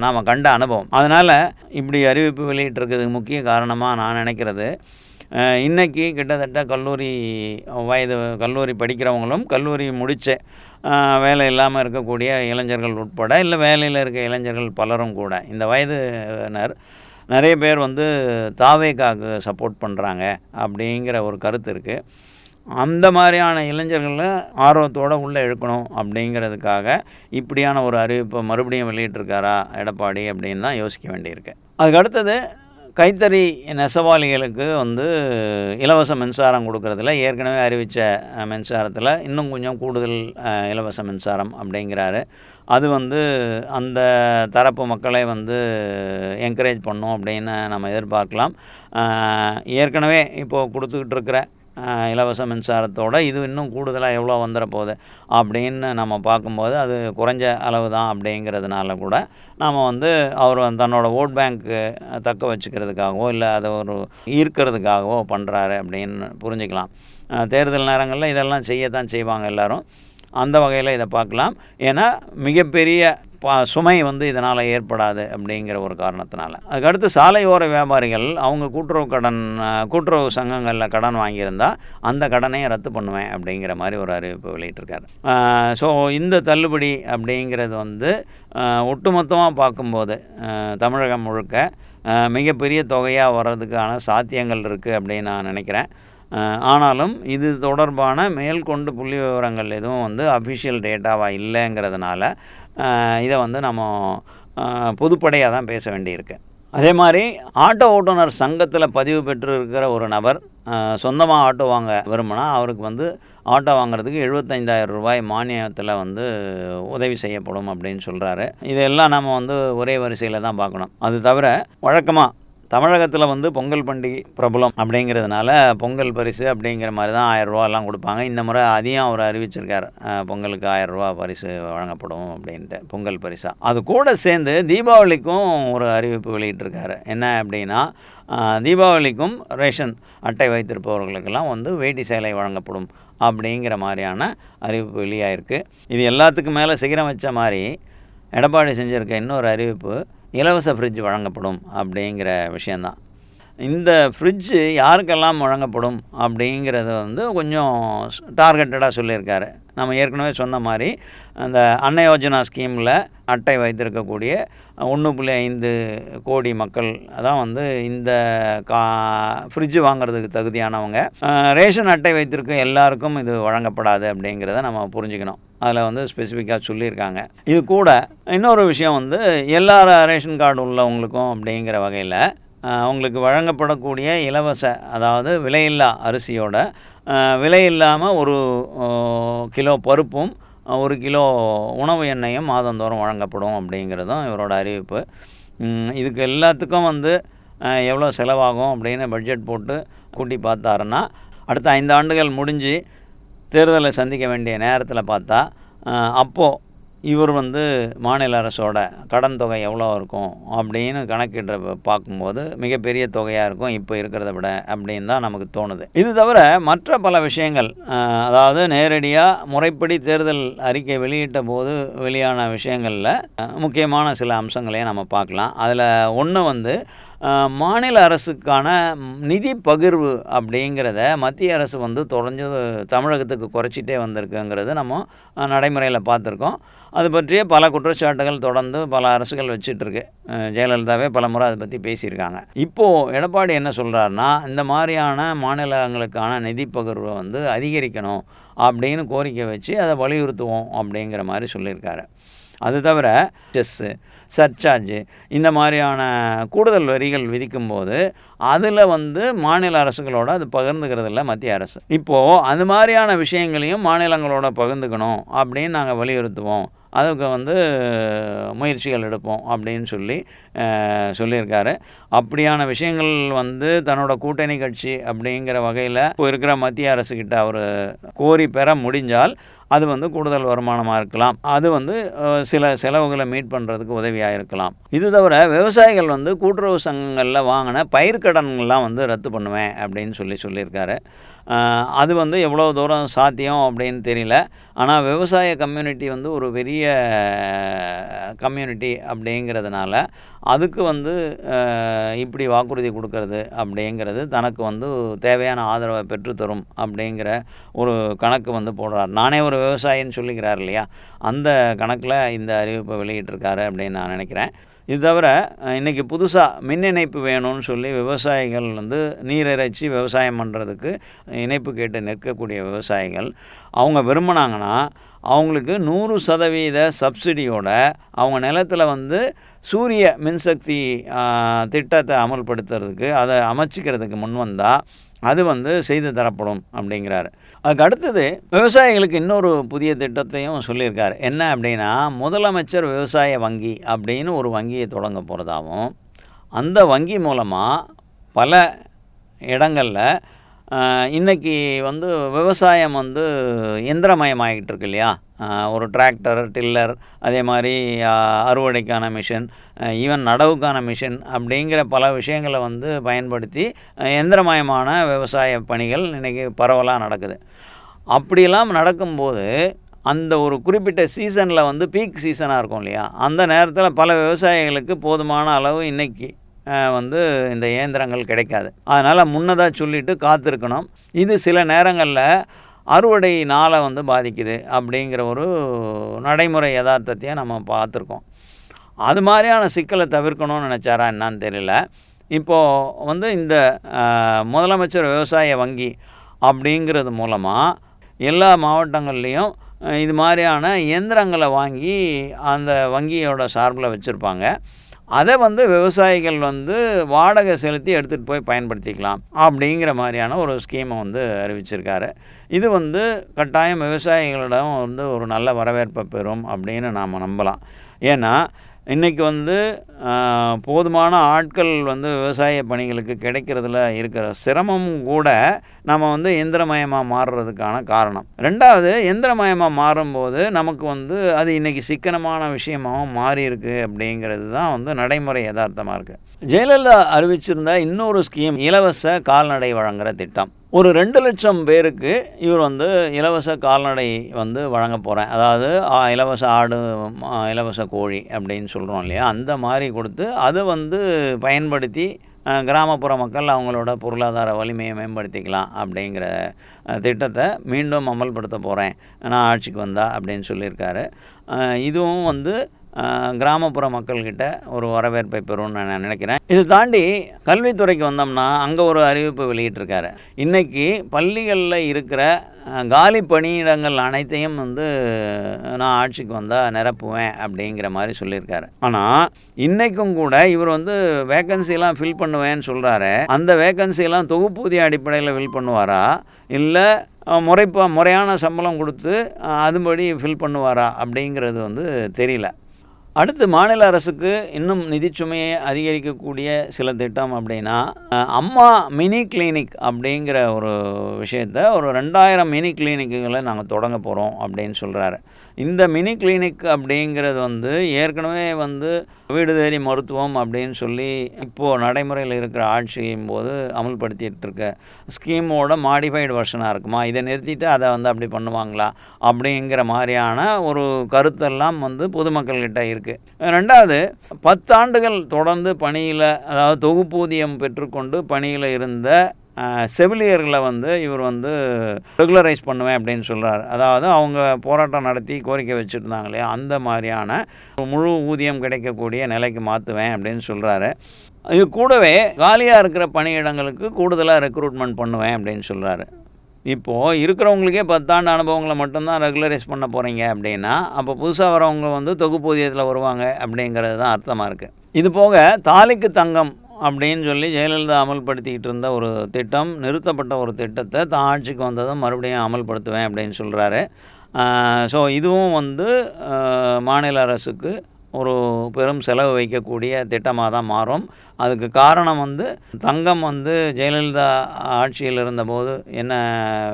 நாம் கண்ட அனுபவம். அதனால் இப்படி அறிவிப்பு வெளியிட்டிருக்கிறதுக்கு முக்கிய காரணமாக நான் நினைக்கிறது, இன்றைக்கி கிட்டத்தட்ட கல்லூரி படிக்கிறவங்களும் கல்லூரி முடித்த வேலை இல்லாமல் இருக்கக்கூடிய இளைஞர்கள் உட்பட, இல்லை வேலையில் இருக்க இளைஞர்கள் பலரும் கூட, இந்த வயதினர் நிறைய பேர் வந்து தாவேகாவுக்கு சப்போர்ட் பண்ணுறாங்க அப்படிங்கிற ஒரு கருத்து இருக்குது. அந்த மாதிரியான இளைஞர்களை ஆர்வத்தோடு உள்ளே இழுக்கணும் அப்படிங்கிறதுக்காக இப்படியான ஒரு அறிவிப்பை மறுபடியும் வெளியிட்டிருக்காரா எடப்பாடி அப்படின்னு தான் யோசிக்க வேண்டியிருக்கு. அதுக்கு அடுத்தது, கைத்தறி நெசவாளிகளுக்கு வந்து இலவச மின்சாரம் கொடுக்குறதுல ஏற்கனவே அறிவித்த மின்சாரத்தில் இன்னும் கொஞ்சம் கூடுதல் இலவச மின்சாரம் அப்படிங்கிறாரு. அது வந்து அந்த தரப்பு மக்களை வந்து என்கரேஜ் பண்ணும் அப்படின்னு நம்ம எதிர்பார்க்கலாம். ஏற்கனவே இப்போது கொடுத்துக்கிட்டு இருக்கிற இலவச மின்சாரத்தோடு இது இன்னும் கூடுதலாக எவ்வளோ வந்துட போகுது அப்படின்னு நம்ம பார்க்கும்போது அது குறைஞ்ச அளவு தான் அப்படிங்கிறதுனால கூட நாம் வந்து அவர் தன்னோட ஓட் பேங்க்கு தக்க வச்சுக்கிறதுக்காகவோ இல்லை அதை ஒரு ஈர்க்கிறதுக்காகவோ பண்ணுறாரு அப்படின்னு புரிஞ்சுக்கலாம். தேர்தல் நேரங்களில் இதெல்லாம் செய்யத்தான் செய்வாங்க எல்லோரும். அந்த வகையில் இதை பார்க்கலாம். ஏன்னா மிகப்பெரிய சுமை வந்து இதனால் ஏற்படாது அப்படிங்கிற ஒரு காரணத்தினால. அதுக்கடுத்து, சாலையோர வியாபாரிகள் அவங்க கூட்டுறவு சங்கங்களில் கடன் வாங்கியிருந்தால் அந்த கடனையும் ரத்து பண்ணுவேன் அப்படிங்கிற மாதிரி ஒரு அறிவிப்பு வெளியிட்டிருக்காரு. ஸோ இந்த தள்ளுபடி அப்படிங்கிறது வந்து ஒட்டுமொத்தமாக பார்க்கும்போது தமிழகம் முழுக்க மிகப்பெரிய தொகையாக வர்றதுக்கான சாத்தியங்கள் இருக்குது அப்படின்னு நான் நினைக்கிறேன். ஆனாலும் இது தொடர்பான மேற்கொண்டு புள்ளி விவரங்கள் எதுவும் வந்து அஃபிஷியல் டேட்டாவாக இல்லைங்கிறதுனால இதை வந்து நம்ம பொதுப்படையாக தான் பேச வேண்டியிருக்கு. அதே மாதிரி ஆட்டோ ஓட்டுநர் சங்கத்தில் பதிவு பெற்று இருக்கிற ஒரு நபர் சொந்தமாக ஆட்டோ வாங்க விரும்பினா அவருக்கு வந்து ஆட்டோ வாங்குறதுக்கு ரூ. 75,000 மானியத்தில் வந்து உதவி செய்யப்படும் அப்படின்னு சொல்கிறாரு. இதெல்லாம் நம்ம வந்து ஒரே வரிசையில் தான் பார்க்கணும். அது தவிர வழக்கமாக தமிழகத்தில் வந்து பொங்கல் பண்டிகை பிரபலம் அப்படிங்கிறதுனால பொங்கல் பரிசு அப்படிங்கிற மாதிரி தான் ரூ. 1000 கொடுப்பாங்க. இந்த முறை அதையும் அவர் அறிவிச்சிருக்கார், பொங்கலுக்கு ரூ. 1000 பரிசு வழங்கப்படும் அப்படின்ட்டு, பொங்கல் பரிசாக. அது கூட சேர்ந்து தீபாவளிக்கும் ஒரு அறிவிப்பு வெளியிட்டிருக்காரு. என்ன அப்படின்னா, தீபாவளிக்கும் ரேஷன் அட்டை வைத்திருப்பவர்களுக்கெல்லாம் வந்து வேட்டி சேலை வழங்கப்படும் அப்படிங்கிற மாதிரியான அறிவிப்பு வெளியாயிருக்கு. இது எல்லாத்துக்கும் மேலே சிகரம் வச்ச மாதிரி எடப்பாடி செஞ்சுருக்க இன்னொரு அறிவிப்பு, இலவச ஃப்ரிட்ஜ் வழங்கப்படும் அப்படிங்கிற விஷயந்தான். இந்த ஃப்ரிட்ஜு யாருக்கெல்லாம் வழங்கப்படும் அப்படிங்கிறத வந்து கொஞ்சம் டார்கெட்டடாக சொல்லியிருக்காரு. நம்ம ஏற்கனவே சொன்ன மாதிரி அந்த அன்ன யோஜனா ஸ்கீமில் அட்டை வைத்திருக்கக்கூடிய 1.5 கோடி மக்கள் தான் வந்து இந்த ஃப்ரிட்ஜு வாங்கிறதுக்கு தகுதியானவங்க. ரேஷன் அட்டை வைத்திருக்க எல்லாருக்கும் இது வழங்கப்படாது அப்படிங்கிறத நம்ம புரிஞ்சுக்கணும். அதில் வந்து ஸ்பெசிஃபிக்காக சொல்லியிருக்காங்க. இது கூட இன்னொரு விஷயம் வந்து எல்லா ரேஷன் கார்டு உள்ளவங்களுக்கும் அப்படிங்கிற வகையில் அவங்களுக்கு வழங்கப்படக்கூடிய இலவச, அதாவது விலையில்லா அரிசியோட விலை இல்லாமல் 1 கிலோ பருப்பும் 1 கிலோ உணவு எண்ணெயும் மாதந்தோறும் வழங்கப்படும் அப்படிங்கிறதும் இவரோட அறிவிப்பு. இதுக்கு எல்லாத்துக்கும் வந்து எவ்வளோ செலவாகும் அப்படின்னு பட்ஜெட் போட்டு கூட்டி பார்த்தாருன்னா, அடுத்த 5 ஆண்டுகள் முடிஞ்சு தேர்தலை சந்திக்க வேண்டிய நேரத்தில் பார்த்தா அப்போது இவர் வந்து மாநில அரசோட கடன் தொகை எவ்வளோ இருக்கும் அப்படின்னு கணக்கிட்டு பார்க்கும்போது மிகப்பெரிய தொகையாக இருக்கும் இப்போ இருக்கிறத விட அப்படின்னு தான் நமக்கு தோணுது. இது தவிர மற்ற பல விஷயங்கள், அதாவது நேரடியாக முறைப்படி தேர்தல் அறிக்கை வெளியிட்ட போது வெளியான விஷயங்களில் முக்கியமான சில அம்சங்களையும் நம்ம பார்க்கலாம். அதில் ஒன்று வந்து மாநில அரசுக்கான நிதி பகிர்வு அப்படிங்கிறத மத்திய அரசு வந்து தொடர்ந்து தமிழகத்துக்கு குறைச்சிட்டே வந்திருக்குங்கிறது நம்ம நடைமுறையில் பார்த்துருக்கோம். அது பற்றிய பல குற்றச்சாட்டுகள் தொடர்ந்து பல அரசுகள் வச்சிட்ருக்கு. ஜெயலலிதாவே பல முறை அதை பற்றி பேசியிருக்காங்க. இப்போது எடப்பாடி என்ன சொல்கிறாருன்னா, இந்த மாதிரியான மாநிலங்களுக்கான நிதி பகிர்வை வந்து அதிகரிக்கணும் அப்படின்னு கோரிக்கை வச்சு அதை வலியுறுத்துவோம் அப்படிங்கிற மாதிரி சொல்லியிருக்காரு. அது தவிர செஸ்ஸு, சர்சார்ஜு இந்த மாதிரியான கூடுதல் வரிகள் விதிக்கும்போது அதில் வந்து மாநில அரசுகளோட அது பகிர்ந்துக்கிறது இல்லை மத்திய அரசு. இப்போது அது மாதிரியான விஷயங்களையும் மாநிலங்களோட பகிர்ந்துக்கணும் அப்படின்னு நாங்கள் வலியுறுத்துவோம், அதுக்கு வந்து முயற்சிகள் எடுப்போம் அப்படின்னு சொல்லியிருக்காரு. அப்படியான விஷயங்கள் வந்து தன்னோட கூட்டணி கட்சி அப்படிங்கிற வகையில் இப்போ இருக்கிற மத்திய அரசுக்கிட்ட அவர் கோரி பெற முடிஞ்சால் அது வந்து கூடுதல் வருமானமாக இருக்கலாம். அது வந்து சில செலவுகளை மீட் பண்ணுறதுக்கு உதவியாக இருக்கலாம். இது தவிர விவசாயிகள் வந்து கூட்டுறவு சங்கங்களில் வாங்கின பயிர்க்கடன்கள்லாம் வந்து ரத்து பண்ணுவேன் அப்படின்னு சொல்லியிருக்காரு. அது வந்து எவ்வளோ தூரம் சாத்தியம் அப்படின்னு தெரியல. ஆனால் விவசாய கம்யூனிட்டி வந்து ஒரு பெரிய கம்யூனிட்டி அப்படிங்கிறதுனால அதுக்கு வந்து இப்படி வாக்குறுதி கொடுக்கறது அப்படிங்கிறது தனக்கு வந்து தேவையான ஆதரவை பெற்றுத்தரும் அப்படிங்கிற ஒரு கணக்கு வந்து போடுறார். நானே ஒரு விவசாயின்னு சொல்லிக்கிறார் இல்லையா, அந்த கணக்கில் இந்த அறிவிப்பை வெளியிட்டிருக்காரு அப்படின்னு நான் நினைக்கிறேன். இது தவிர இன்றைக்கி புதுசாக மின் இணைப்பு வேணும்னு சொல்லி விவசாயிகள் வந்து நீர் இறைச்சி விவசாயம் பண்ணுறதுக்கு இணைப்பு கேட்டு நிற்கக்கூடிய விவசாயிகள் அவங்க விரும்பினாங்கன்னா அவங்களுக்கு 100% சப்சிடியோட அவங்க நிலத்தில் வந்து சூரிய மின்சக்தி திட்டத்தை அமல்படுத்துறதுக்கு அதை அமைச்சிக்கிறதுக்கு முன் வந்தால் அது வந்து செய்து தரப்படும் அப்படிங்கிறாரு. அதுக்கு அடுத்தது விவசாயிகளுக்கு இன்னொரு புதிய திட்டத்தையும் சொல்லியிருக்காரு. என்ன அப்படின்னா, முதலமைச்சர் விவசாய வங்கி அப்படின்னு ஒரு வங்கியை தொடங்க போகிறதாகவும், அந்த வங்கி மூலமாக பல இடங்களில் இன்றைக்கி வந்து விவசாயம் வந்து எந்திரமயமாகிட்டு இருக்கு இல்லையா, ஒரு டிராக்டர், டில்லர், அதே மாதிரி அறுவடைக்கான மிஷின், ஈவன் நடவுக்கான மிஷின் அப்படிங்கிற பல விஷயங்களை வந்து பயன்படுத்தி எந்திரமயமான விவசாய பணிகள் இன்றைக்கி பரவலாக நடக்குது. அப்படியெல்லாம் நடக்கும்போது அந்த ஒரு குறிப்பிட்ட சீசனில் வந்து பீக் சீசனாக இருக்கும் இல்லையா, அந்த நேரத்தில் பல விவசாயிகளுக்கு போதுமான அளவு இன்றைக்கி வந்து இந்த இயந்திரங்கள் கிடைக்காது. அதனால் முன்னதாக சொல்லிவிட்டு காத்திருக்கணும். இது சில நேரங்களில் அறுவடை நாளை வந்து பாதிக்குது அப்படிங்கிற ஒரு நடைமுறை யதார்த்தத்தையும் நம்ம பார்த்துருக்கோம். அது மாதிரியான சிக்கலை தவிர்க்கணும்னு நினச்சாரா என்னான்னு தெரியல. இப்போது வந்து இந்த முதலமைச்சர் விவசாய வங்கி அப்படிங்கிறது மூலமாக எல்லா மாவட்டங்கள்லேயும் இது மாதிரியான இயந்திரங்களை வாங்கி அந்த வங்கியோட சார்பில் வச்சுருப்பாங்க. அதை வந்து விவசாயிகள் வந்து வாடகை செலுத்தி எடுத்துகிட்டு போய் பயன்படுத்திக்கலாம் அப்படிங்கிற மாதிரியான ஒரு ஸ்கீமை வந்து அறிவிச்சிருக்காரு. இது வந்து கட்டாயம் விவசாயிகளிடம் வந்து ஒரு நல்ல வரவேற்பை பெறும் அப்படின்னு நாம் நம்பலாம். ஏன்னா இன்றைக்கி வந்து போதுமான ஆட்கள் வந்து விவசாய பணிகளுக்கு கிடைக்கிறதுல இருக்கிற சிரமமும் கூட நம்ம வந்து எந்திரமயமாக மாறுறதுக்கான காரணம். ரெண்டாவது, எந்திரமயமாக மாறும்போது நமக்கு வந்து அது இன்றைக்கி சிக்கனமான விஷயமாகவும் மாறி இருக்குது அப்படிங்கிறது தான் வந்து நடைமுறை யதார்த்தமாக இருக்குது. ஜெயலலிதா அறிவிச்சிருந்த இன்னொரு ஸ்கீம் இலவச கால்நடை வழங்குகிற திட்டம். ஒரு 2 லட்சம் பேருக்கு இவர் வந்து இலவச கால்நடை வந்து வழங்க போகிறேன், அதாவது இலவச ஆடு, இலவச கோழி அப்படின்னு சொல்கிறோம் இல்லையா, அந்த மாதிரி கொடுத்து அதை வந்து பயன்படுத்தி கிராமப்புற மக்கள் அவங்களோட பொருளாதார வலிமையை மேம்படுத்திக்கலாம் அப்படிங்கிற திட்டத்தை மீண்டும் அமல்படுத்த போகிறேன் நான் ஆட்சிக்கு வந்தால் அப்படின்னு சொல்லியிருக்காரு. இதுவும் வந்து கிராமப்புற மக்கள்கிட்ட ஒரு வரவேற்பை பெறும்னு நான் நினைக்கிறேன். இது தாண்டி கல்வித்துறைக்கு வந்தோம்னா அங்கே ஒரு அறிவிப்பு வெளியிட்டிருக்காரு. இன்றைக்கி பள்ளிகளில் இருக்கிற காலி பணியிடங்கள் அனைத்தையும் வந்து நான் ஆட்சிக்கு வந்தால் நிரப்புவேன் அப்படிங்கிற மாதிரி சொல்லியிருக்காரு. ஆனால் இன்றைக்கும் கூட இவர் வந்து வேக்கன்சிலாம் ஃபில் பண்ணுவேன்னு சொல்கிறாரு. அந்த வேக்கன்சியெல்லாம் தொகுப்பூதிய அடிப்படையில் ஃபில் பண்ணுவாரா, இல்லை முறையான சம்பளம் கொடுத்து அதுபடி ஃபில் பண்ணுவாரா அப்படிங்கிறது வந்து தெரியல. அடுத்து மாநில அரசுக்கு இன்னும் நிதிச்சுமையை அதிகரிக்கக்கூடிய சில திட்டம் அப்படின்னா, அம்மா மினி கிளினிக் அப்படிங்கிற ஒரு விஷயத்த ஒரு 2000 மினி கிளினிக்குகளை நாங்கள் தொடங்க போகிறோம் அப்படின்னு சொல்கிறாரு. இந்த மினி கிளினிக் அப்படிங்கிறது வந்து ஏற்கனவே வந்து வீடு தேடி மருத்துவம் அப்படின்னு சொல்லி இப்போது நடைமுறையில் இருக்கிற ஆட்சியும் போது அமல்படுத்திகிட்டு இருக்க ஸ்கீமோட மாடிஃபைடு வெர்ஷனாக இருக்குமா, இதை நிறுத்திட்டு அதை வந்து அப்படி பண்ணுவாங்களா அப்படிங்கிற மாதிரியான ஒரு கருத்தெல்லாம் வந்து பொதுமக்கள்கிட்ட இருக்குது. ரெண்டாவது, 10 ஆண்டுகள் தொடர்ந்து பணியில், அதாவது தொகுப்பூதியம் பெற்றுக்கொண்டு பணியில் இருந்த செவிலியர்களை வந்து இவர் வந்து ரெகுலரைஸ் பண்ணுவேன் அப்படின்னு சொல்கிறார். அதாவது அவங்க போராட்டம் நடத்தி கோரிக்கை வச்சுருந்தாங்க இல்லையா, அந்த மாதிரியான முழு ஊதியம் கிடைக்கக்கூடிய நிலைக்கு மாற்றுவேன் அப்படின்னு சொல்கிறாரு. இது கூடவே காலியாக இருக்கிற பணியிடங்களுக்கு கூடுதலாக ரெக்ரூட்மெண்ட் பண்ணுவேன் அப்படின்னு சொல்கிறாரு. இப்போது இருக்கிறவங்களுக்கே 10 ஆண்டு அனுபவங்களை மட்டும்தான் ரெகுலரைஸ் பண்ண போகிறீங்க அப்படின்னா, அப்போ புதுசாக வரவங்க வந்து தொகுப்பூதியத்தில் வருவாங்க அப்படிங்கிறது தான் அர்த்தமாக இருக்குது. இது போக தாலிக்கு தங்கம் அப்படின்னு சொல்லி ஜெயலலிதா அமல்படுத்திக்கிட்டு இருந்த ஒரு திட்டம், நிறுத்தப்பட்ட ஒரு திட்டத்தை தான் ஆட்சிக்கு வந்ததும் மறுபடியும் அமல்படுத்துவேன் அப்படின்னு சொல்கிறாரு. ஸோ இதுவும் வந்து மாநில அரசுக்கு ஒரு பெரும் செலவு வைக்கக்கூடிய திட்டமாக தான் மாறும். அதுக்கு காரணம் வந்து தங்கம் வந்து ஜெயலலிதா ஆட்சியில் இருந்தபோது என்ன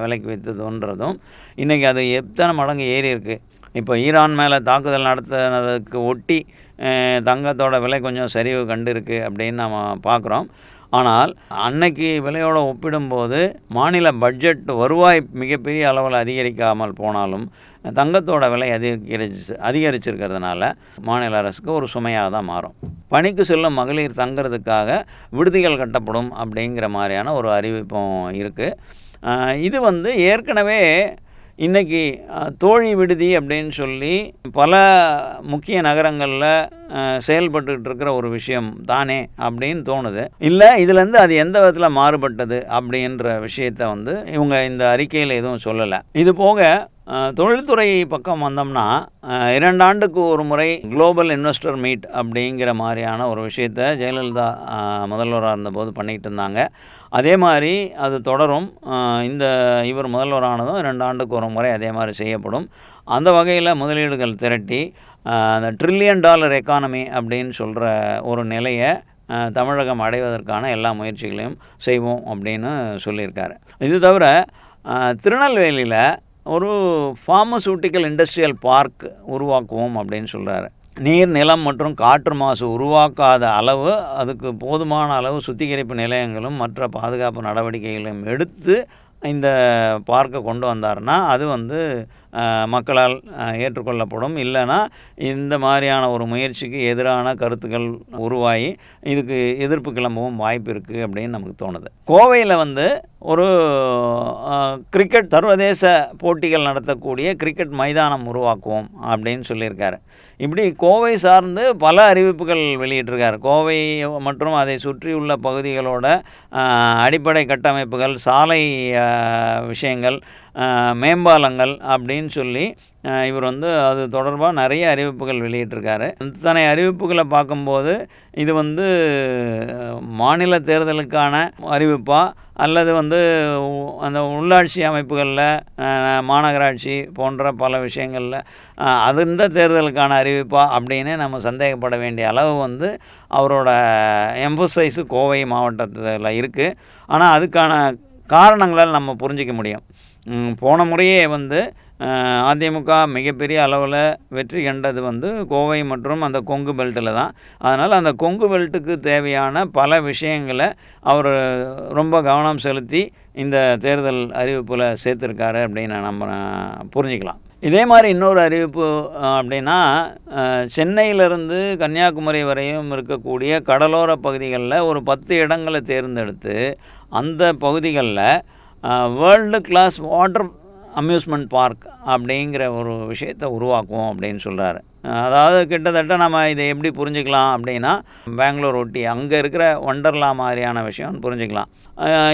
விலைக்கு விற்றுதுன்றதும் இன்றைக்கி அது எத்தனை மடங்கு ஏறி இருக்குது. இப்போ ஈரான் மேலே தாக்குதல் நடத்தினதுக்கு ஒட்டி தங்கத்தோட விலை கொஞ்சம் சரிவு கண்டிருக்கு அப்படின்னு நம்ம பார்க்குறோம். ஆனால் அன்னைக்கு விலையோடு ஒப்பிடும்போது மாநில பட்ஜெட் வருவாய் மிகப்பெரிய அளவில் அதிகரிக்காமல் போனாலும் தங்கத்தோட விலை அதிகரிச்சிருக்கிறதுனால மாநில அரசுக்கு ஒரு சுமையாக தான் மாறும். பணிக்கு செல்லும் மகளிர் தங்கிறதுக்காக விடுதிகள் கட்டப்படும் அப்படிங்கிற மாதிரியான ஒரு அறிவிப்பும் இருக்குது. இது வந்து ஏற்கனவே இன்றைக்கி தோழி விடுதி அப்படின்னு சொல்லி பல முக்கிய நகரங்களில் செயல்பட்டுக்கிட்டு இருக்கிற ஒரு விஷயம் தானே அப்படின்னு தோணுது. இல்லை, இதுலேருந்து அது எந்த விதத்தில் மாறுபட்டது அப்படின்ற விஷயத்தை வந்து இவங்க இந்த அறிக்கையில் எதுவும் சொல்லலை. இது போக தொழில்துறை பக்கம் வந்தோம்னா 2 ஆண்டுக்கு ஒரு முறை குளோபல் இன்வெஸ்டர் மீட் அப்படிங்கிற மாதிரியான ஒரு விஷயத்தை ஜெயலலிதா முதல்வராக இருந்தபோது பண்ணிகிட்டு இருந்தாங்க. அதே மாதிரி அது தொடரும். இவர் முதல்வரானதும் 2 ஆண்டுக்கு ஒரு முறை அதே மாதிரி செய்யப்படும். அந்த வகையில் முதலீடுகள் திரட்டி அந்த $1 ட்ரில்லியன் எக்கானமி அப்படின்னு சொல்கிற ஒரு நிலையை தமிழகம் அடைவதற்கான எல்லா முயற்சிகளையும் செய்வோம் அப்படின்னு சொல்லியிருக்காரு. இது தவிர திருநெல்வேலியில் ஒரு ஃபார்மசூட்டிக்கல் இண்டஸ்ட்ரியல் பார்க் உருவாக்குவோம் அப்படின்னு சொல்கிறாரு. நீர், நிலம் மற்றும் காற்று மாசு உருவாக்காத அளவு, அதுக்கு போதுமான அளவு சுத்திகரிப்பு நிலையங்களும் மற்ற பாதுகாப்பு நடவடிக்கைகளையும் எடுத்து இந்த பார்க்கை கொண்டு வந்தாருன்னா அது வந்து மக்களால் ஏற்றுக்கொள்ளப்படும். இல்லைன்னா இந்த மாதிரியான ஒரு முயற்சிக்கு எதிரான கருத்துக்கள் உருவாகி இதுக்கு எதிர்ப்பு கிளம்பவும் வாய்ப்பு இருக்குது அப்படின்னு நமக்கு தோணுது. கோவையில் வந்து ஒரு கிரிக்கெட் சர்வதேச போட்டிகள் நடத்தக்கூடிய கிரிக்கெட் மைதானம் உருவாக்குவோம் அப்படின்னு சொல்லியிருக்காரு. இப்படி கோவை சார்ந்து பல அறிவிப்புகள் வெளியிட்டிருக்கார். கோவை மற்றும் அதை சுற்றியுள்ள பகுதிகளோட அடிப்படை கட்டமைப்புகள், சாலை விஷயங்கள், மேம்பாலங்கள் அப்படின்னு சொல்லி இவர் வந்து அது தொடர்பாக நிறைய அறிவிப்புகள் வெளியிட்டிருக்காரு. இத்தனை அறிவிப்புகளை பார்க்கும்போது இது வந்து மாநில தேர்தலுக்கான அறிவிப்பா அல்லது வந்து அந்த உள்ளாட்சி அமைப்புகளில் மாநகராட்சி போன்ற பல விஷயங்களில் அது இந்த தேர்தலுக்கான அறிவிப்பா அப்படின்னு நம்ம சந்தேகப்பட வேண்டிய அளவு வந்து அவரோட எம்பசைஸு கோவை மாவட்டத்தில் இருக்குது. ஆனால் அதுக்கான காரணங்களால் நம்ம புரிஞ்சிக்க முடியும். போன முறையே வந்து அதிமுக மிகப்பெரிய அளவில் வெற்றி கண்டது வந்து கோவை மற்றும் அந்த கொங்கு பெல்ட்டில் தான். அதனால் அந்த கொங்கு பெல்ட்டுக்கு தேவையான பல விஷயங்களை அவர் ரொம்ப கவனம் செலுத்தி இந்த தேர்தல் அறிவிப்பில் சேர்த்துருக்காரு அப்படின்னு நம்ம புரிஞ்சிக்கலாம். இதே மாதிரி இன்னொரு அறிவிப்பு அப்படின்னா, சென்னையிலிருந்து கன்னியாகுமரி வரையும் இருக்கக்கூடிய கடலோர பகுதிகளில் ஒரு 10 இடங்களை தேர்ந்தெடுத்து அந்த பகுதிகளில் world glass water amusement park அப்படிங்கிற ஒரு விஷயத்தை உருவாக்குவோம் அப்படின்னு சொல்கிறாரு. அதாவது கிட்டத்தட்ட நம்ம இதை எப்படி புரிஞ்சுக்கலாம் அப்படின்னா, பெங்களூர் ஒட்டி அங்கே இருக்கிற ஒண்டர்லா மாதிரியான விஷயம்னு புரிஞ்சுக்கலாம்.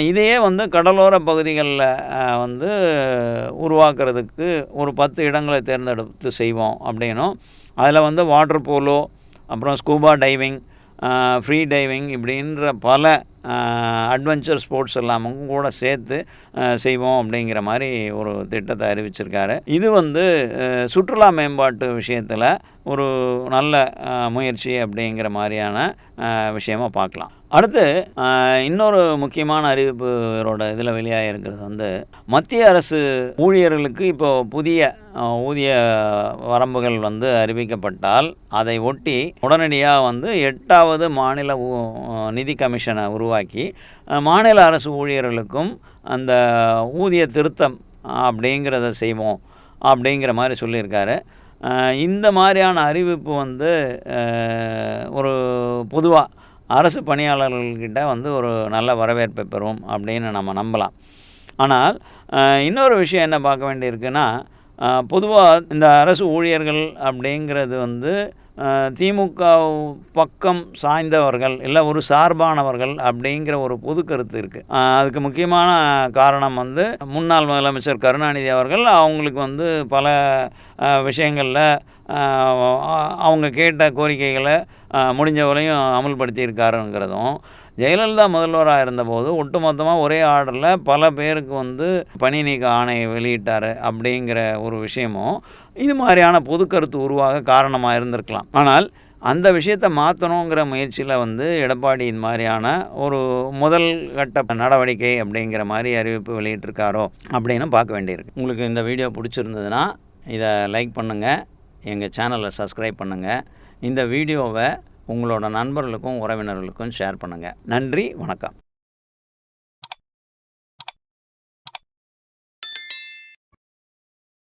இதையே வந்து கடலோர பகுதிகளில் வந்து உருவாக்குறதுக்கு ஒரு 10 இடங்களை தேர்ந்தெடுத்து செய்வோம் அப்படின்னும், அதில் வந்து வாட்டர் போலோ, அப்புறம் ஸ்கூபா டைவிங், ஃப்ரீ டைவிங் இப்படின்ற பல அட்வென்ச்சர் ஸ்போர்ட்ஸ் எல்லாமும் கூட சேர்த்து செய்வோம் அப்படிங்கிற மாதிரி ஒரு திட்டத்தை அறிவிச்சிருக்காரு. இது சுற்றுலா மேம்பாட்டு விஷயத்தில் ஒரு நல்ல முயற்சி அப்படிங்கிற மாதிரியான விஷயமா பார்க்கலாம். அடுத்து இன்னொரு முக்கியமான அறிவிப்பு இவரோட இதில் வெளியாக இருக்கிறது மத்திய அரசு ஊழியர்களுக்கு இப்போ புதிய ஊதிய வரம்புகள் அறிவிக்கப்பட்டால் அதை ஒட்டி உடனடியாக 8வது மாநில நிதி கமிஷனை உருவாக்கி மாநில அரசு ஊழியர்களுக்கும் அந்த ஊதிய திருத்தம் அப்படிங்கிறத செய்வோம் அப்படிங்கிற மாதிரி சொல்லியிருக்காரு. இந்த மாதிரியான அறிவிப்பு ஒரு பொதுவாக அரசு பணியாளர்கள்கிட்ட ஒரு நல்ல வரவேற்பை பெறும் அப்படின்னு நம்ம நம்பலாம். ஆனால் இன்னொரு விஷயம் என்ன பார்க்க வேண்டியிருக்குன்னா, பொதுவாக இந்த அரசு ஊழியர்கள் அப்படிங்கிறது திமுக பக்கம் சாய்ந்தவர்கள் இல்லை ஒரு சார்பானவர்கள் அப்படிங்கிற ஒரு பொது கருத்து இருக்குது. அதுக்கு முக்கியமான காரணம் முன்னாள் முதலமைச்சர் கருணாநிதி அவர்கள் அவங்களுக்கு பல விஷயங்களில் அவங்க கேட்ட கோரிக்கைகளை முடிஞ்சவரையும் அமுல்படுத்தியிருக்காருங்கிறதும், ஜெயலலிதா முதல்வராக இருந்தபோது ஒட்டுமொத்தமாக ஒரே ஆர்டரில் பல பேருக்கு பணி நீக்க ஆணை வெளியிட்டார் அப்படிங்கிற ஒரு விஷயமும் இது மாதிரியான பொது கருத்து உருவாக காரணமாக இருந்திருக்கலாம். ஆனால் அந்த விஷயத்தை மாற்றணுங்கிற முயற்சியில் எடப்பாடி இந்த மாதிரியான ஒரு முதல் கட்ட நடவடிக்கை அப்படிங்கிற மாதிரி அறிவிப்பு வெளியிட்டிருக்காரோ அப்படின்னு பார்க்க வேண்டியிருக்கு. உங்களுக்கு இந்த வீடியோ பிடிச்சிருந்ததுன்னா இதை லைக் பண்ணுங்கள், எங்கள் சேனலை சப்ஸ்கிரைப் பண்ணுங்கள், இந்த வீடியோவை உங்களோட நண்பர்களுக்கும் உறவினர்களுக்கும் ஷேர் பண்ணுங்கள். நன்றி, வணக்கம்.